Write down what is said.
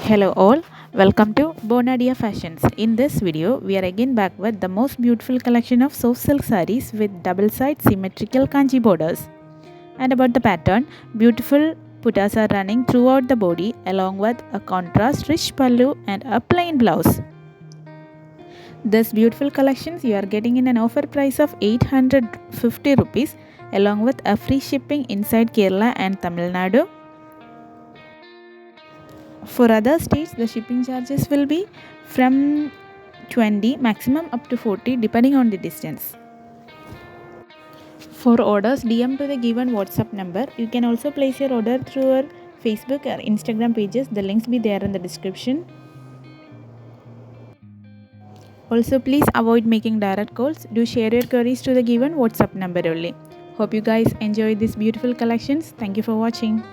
Hello all, welcome to Bonadia Fashions. In this video, we are again back with the most beautiful collection of soft silk sarees with double side symmetrical kanji borders. And about the pattern, beautiful puttas are running throughout the body along with a contrast rich pallu and a plain blouse. This beautiful collections you are getting in an offer price of 850 rupees along with a free shipping inside Kerala and Tamil Nadu. For other states, the shipping charges will be from 20 maximum up to 40 depending on the distance. For orders, DM to the given WhatsApp number. You can also place your order through our Facebook or Instagram pages. The links be there in the description. Also, please avoid making direct calls. Do share your queries to the given WhatsApp number only. Hope you guys enjoy these beautiful collections. Thank you for watching.